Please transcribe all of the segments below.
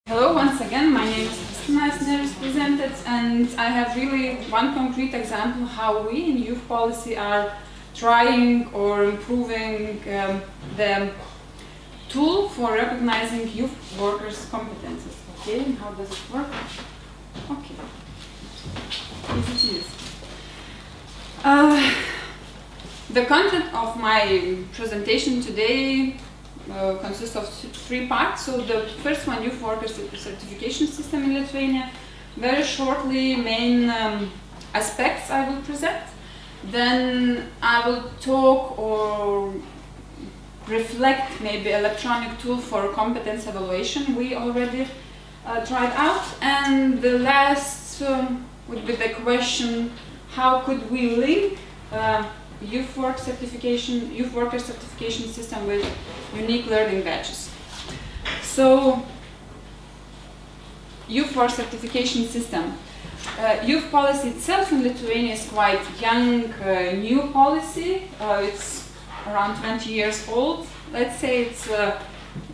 Hello once again, my name is Kristina, as Neris presented, and I have really one concrete example how we in youth policy are trying or improving the tool for recognizing youth workers' competences. Okay, and how does it work? Okay, easy to use. The content of my presentation today consists of three parts. So the first one, youth workers certification system in Lithuania. Very shortly, main aspects I will present. Then I will talk or reflect maybe electronic tool for competence evaluation we already tried out. And the last would be the question, how could we link youth worker certification system with unique learning badges. So, youth work certification system. Youth policy itself in Lithuania is quite young, new policy. It's around 20 years old. Let's say it's,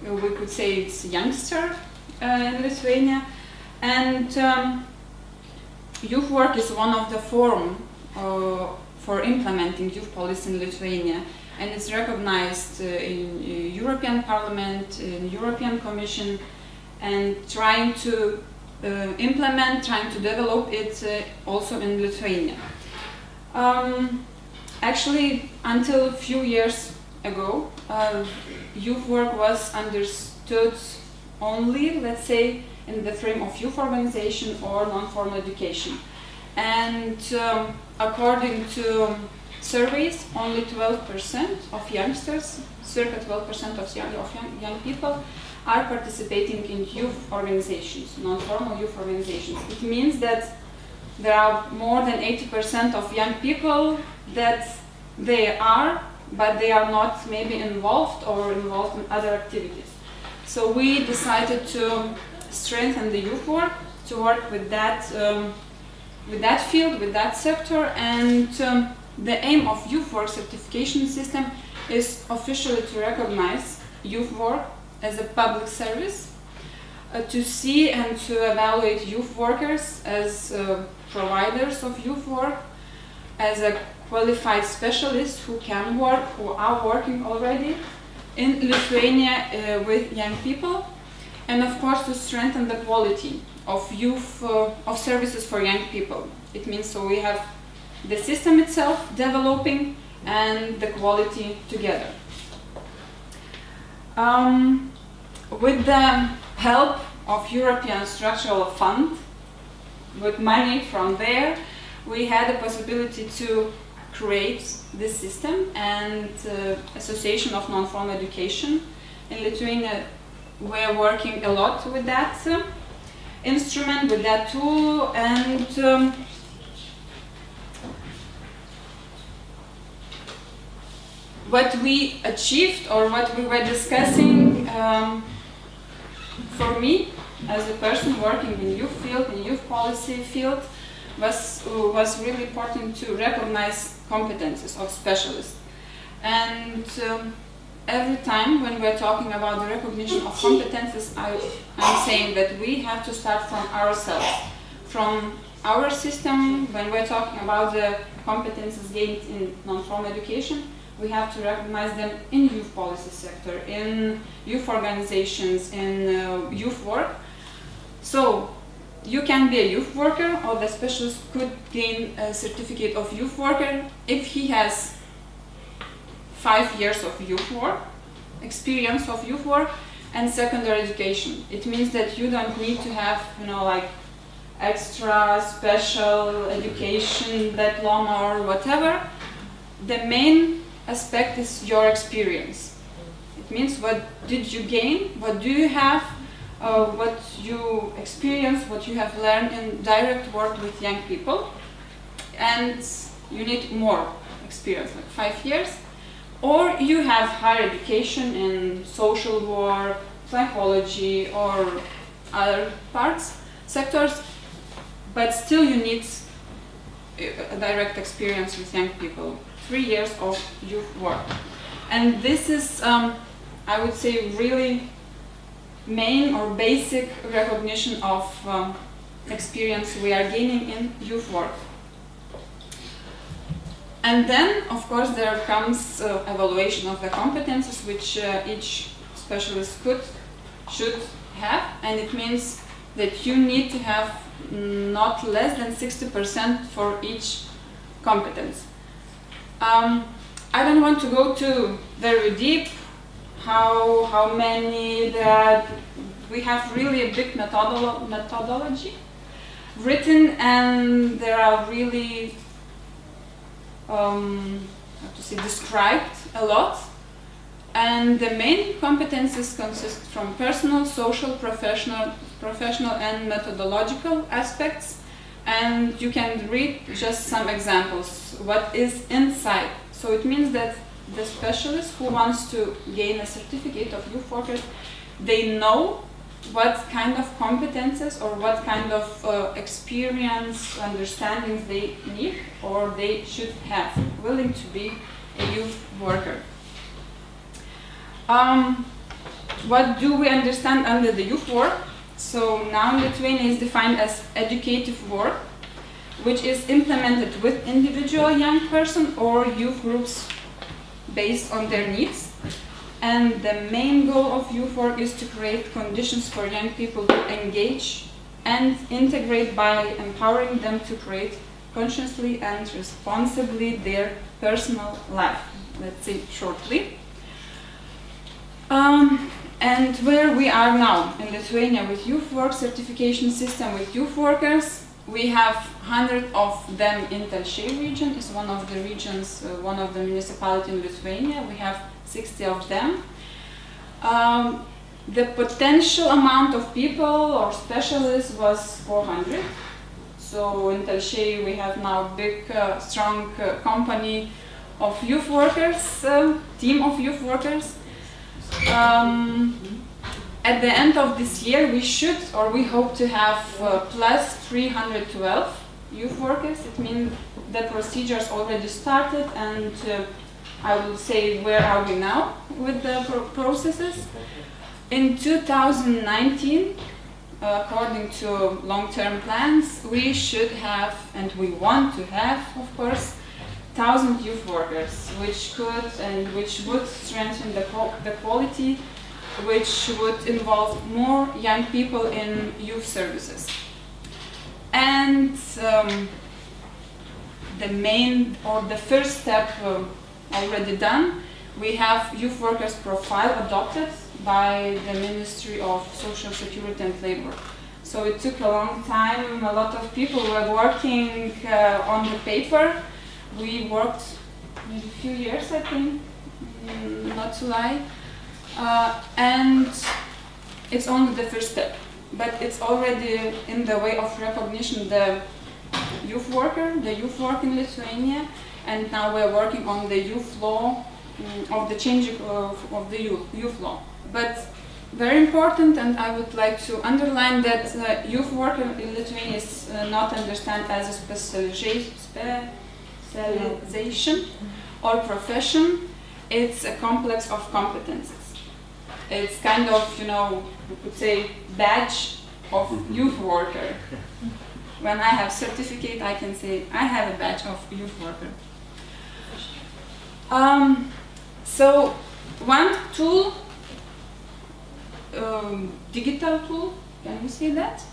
we could say it's youngster in Lithuania. And youth work is one of the forum for implementing youth policy in Lithuania, and it's recognized in European Parliament, in European Commission, and trying to implement, trying to develop it also in Lithuania. Actually, until a few years ago, youth work was understood only, let's say, in the frame of youth organization or non-formal education. And according to surveys, only 12% of youngsters, circa 12% of young people, are participating in youth organizations, non-formal youth organizations. It means that there are more than 80% of young people that they are, but they are not maybe involved or involved in other activities. So we decided to strengthen the youth work, to work with that field, with that sector, and the aim of youth work certification system is officially to recognize youth work as a public service, to see and to evaluate youth workers as providers of youth work, as a qualified specialist who can work, who are working already in Lithuania with young people, and of course to strengthen the quality of youth of services for young people. It means so we have the system itself developing and the quality together. With the help of European Structural Fund, with money from there, we had the possibility to create this system, and Association of Non-Formal Education in Lithuania, we're working a lot with that instrument, with that tool, and what we achieved or what we were discussing for me as a person working in youth field, in youth policy field, was really important to recognize competences of specialists. And every time when we're talking about the recognition of competences, I'm saying that we have to start from ourselves, from our system. When we're talking about the competences gained in non-formal education, we have to recognize them in youth policy sector, in youth organizations, in youth work. So you can be a youth worker, or the specialist could gain a certificate of youth worker if he has 5 years of youth work, experience of youth work, and secondary education. It means that you don't need to have, like extra special education, diploma or whatever. The main aspect is your experience. It means what did you gain, what do you have, what you experience, what you have learned in direct work with young people, and you need more experience, like 5 years. Or you have higher education in social work, psychology, or other sectors, but still you need a direct experience with young people, 3 years of youth work. And this is, I would say, really main or basic recognition of experience we are gaining in youth work. And then, of course, there comes evaluation of the competences which each specialist should have, and it means that you need to have not less than 60% for each competence. I don't want to go too very deep how many there are. We have really a big methodology written, and there are really how to say, described a lot. And the main competences consist from personal, social, professional and methodological aspects. And you can read just some examples, what is inside. So it means that the specialist who wants to gain a certificate of youth workers, they know what kind of competences or what kind of experience, understandings they need or they should have, willing to be a youth worker. What do we understand under the youth work? So now in Lithuania is defined as educative work, which is implemented with individual young person or youth groups based on their needs. And the main goal of youth work is to create conditions for young people to engage and integrate by empowering them to create consciously and responsibly their personal life. Let's say shortly. And where we are now in Lithuania with youth work certification system with youth workers, we have 100 of them in Telšiai region. It's one of the regions, one of the municipalities in Lithuania. We have 60 of them. The potential amount of people or specialists was 400. So in Telšiai we have now big, strong company of youth workers, team of youth workers. At the end of this year, we should, or we hope to have plus 312 youth workers. It means the procedures already started, and I will say where are we now with the processes. In 2019, according to long-term plans, we should have, and we want to have, of course, 1,000 youth workers, which would strengthen the quality, which would involve more young people in youth services. And the main or the first step already done, we have youth workers profile adopted by the Ministry of Social Security and Labor. So it took a long time, a lot of people were working on the paper. We worked maybe a few years, I think, not to lie. And it's only the first step, but it's already in the way of recognition the youth work in Lithuania, and now we're working on the youth law, of the changing of the youth law. But very important, and I would like to underline that youth work in Lithuania is not understood as a specialization or profession. It's a complex of competences. It's kind of, you could say, badge of youth worker. When I have certificate, I can say I have a badge of youth worker. So one tool, digital tool, can you see that?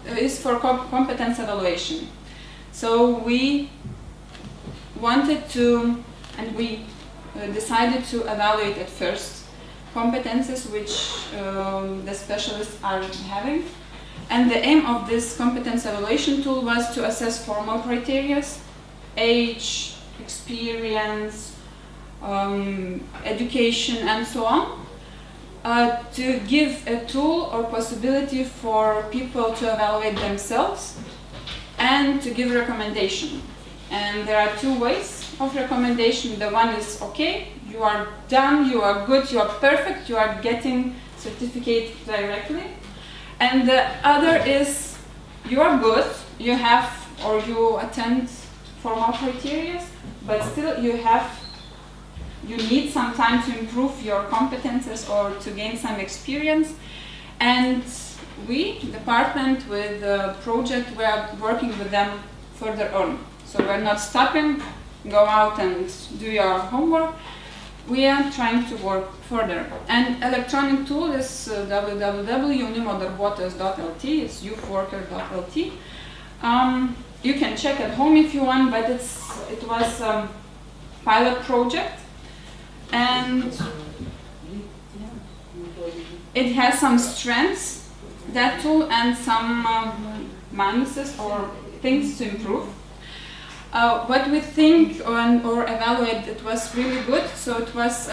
Is for competence evaluation. So we wanted to, and we decided to evaluate at first competences which the specialists are having. And the aim of this competence evaluation tool was to assess formal criteria, age, experience, education, and so on, to give a tool or possibility for people to evaluate themselves and to give recommendation. And there are two ways of recommendation. The one is, okay, you are done, you are good, you are perfect, you are getting certificate directly. And the other is, you are good, you have or you attend formal criteria, but still you need some time to improve your competences or to gain some experience. And we, department with the project, we are working with them further on. So we're not stopping, go out and do your homework. We are trying to work further. And electronic tool is www.unimodarbuotojas.lt, it's youthworker.lt. You can check at home if you want, but it was a pilot project. And it has some strengths, that tool, and some minuses or things to improve. What we think or evaluate, it was really good. So it was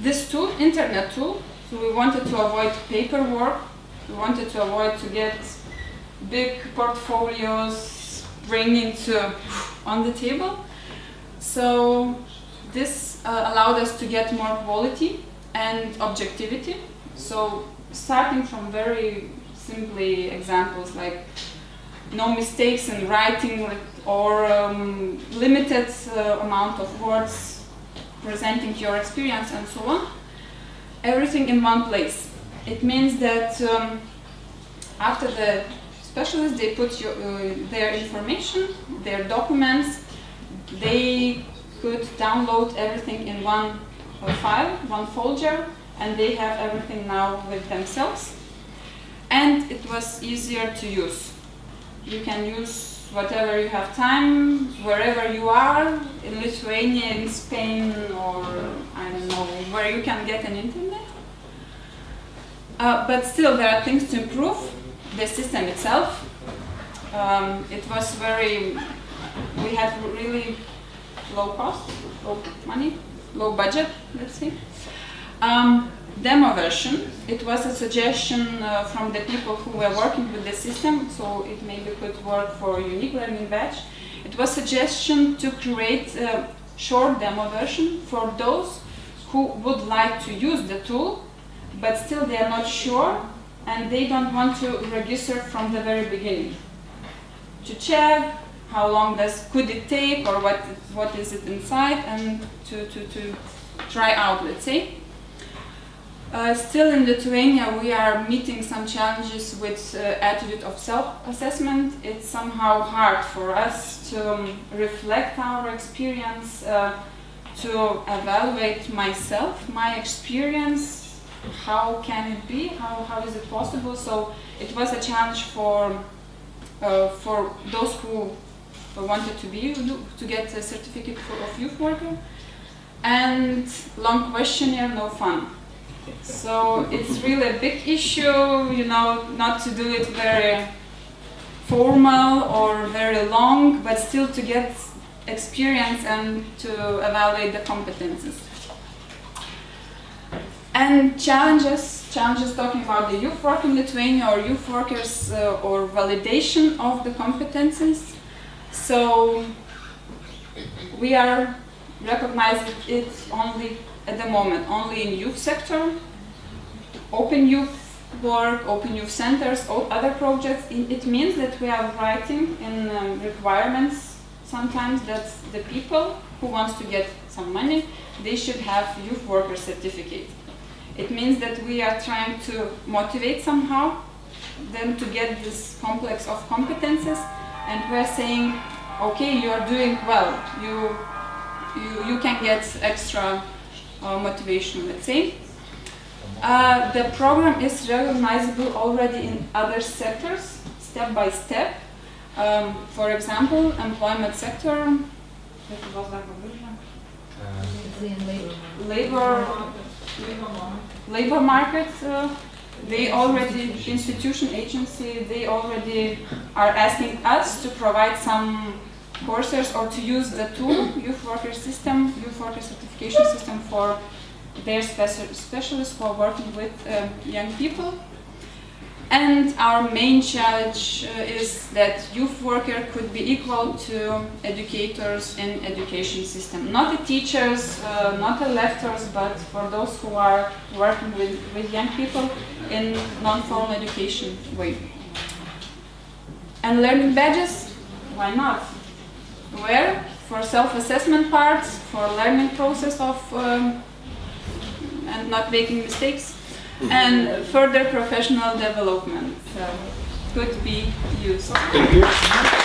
this tool, internet tool. So we wanted to avoid paperwork. We wanted to avoid to get big portfolios bringing on the table. So this allowed us to get more quality and objectivity. So starting from very simply examples like no mistakes in writing or limited amount of words presenting your experience and so on. Everything in one place. It means that after the specialists, they put their information, their documents, they could download everything in one file, one folder, and they have everything now with themselves. And it was easier to use. You can use whatever you have time, wherever you are, in Lithuania, in Spain, or I don't know, where you can get an internet. But still, there are things to improve. The system itself, it was we had really low cost, low money, low budget, let's say. Demo version, it was a suggestion from the people who were working with the system, so it maybe could work for a unique learning batch. It was a suggestion to create a short demo version for those who would like to use the tool, but still they are not sure and they don't want to register from the very beginning. To check how long could it take, or what is it inside, and to try out, let's say. Still in Lithuania, we are meeting some challenges with attitude of self-assessment. It's somehow hard for us to reflect our experience, to evaluate myself, my experience. How can it be? How is it possible? So it was a challenge for those who wanted to get a certificate of youth worker. And long questionnaire, no fun. So it's really a big issue, not to do it very formal or very long, but still to get experience and to evaluate the competences. And challenges talking about the youth work in Lithuania, or youth workers, or validation of the competences. So we are recognizing it only at the moment, only in youth sector, open youth work, open youth centers, other projects. It means that we are writing in requirements sometimes that the people who wants to get some money, they should have youth worker certificate. It means that we are trying to motivate somehow them to get this complex of competences, and we're saying, okay, you are doing well, you can get extra motivation, let's say. The program is recognizable already in other sectors, step by step. For example, employment sector, labor market, they already, institution, agency, they already are asking us to provide some courses or to use the tool, youth worker certification system for their specialists who are working with young people. And our main challenge is that youth worker could be equal to educators in education system. Not the teachers, not the lecturers, but for those who are working with young people in non-formal education way. And learning badges, why not? Where? For self-assessment parts, for learning process of and not making mistakes. and further professional development could be used. Thank you.